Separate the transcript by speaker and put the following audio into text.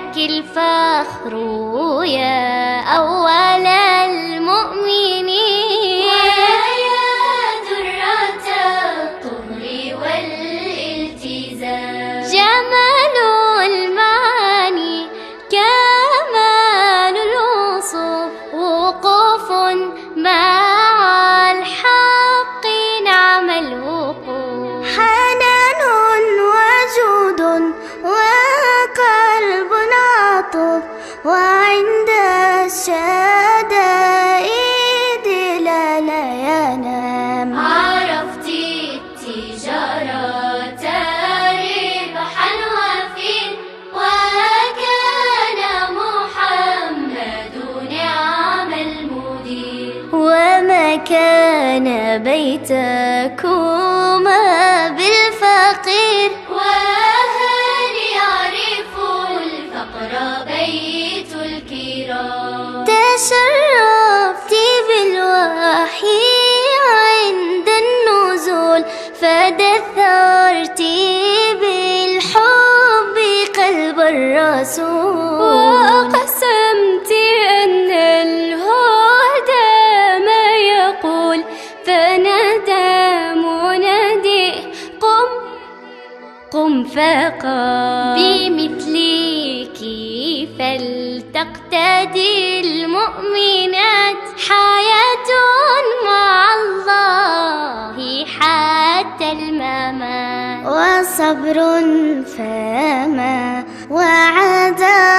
Speaker 1: لك الفخر يا أول المؤمنين، ويا درة الطهر والالتزام. جمال المعاني كمال الوصوف، وقوف مع الحق نعم الوقوف.
Speaker 2: حنان وجود وقلب عطوف، وعند الشدائد لا ينام.
Speaker 1: عرفت التجارة ربحا وفيا، وكان محمد نعم المدير. وما كان بيتكما بالفقير، وهل يعرف الفقر بيت الكرام. تشرفت بالوحي عند النزول، فدثرت بالحب قلب الرسول. وأقسمت أن الهدى ما يقول، فنادى منادي قم فقام. بمثلك فلتقتدي المؤمنات، حياة مع الله حتى الممات.
Speaker 2: وصبر فما وعدا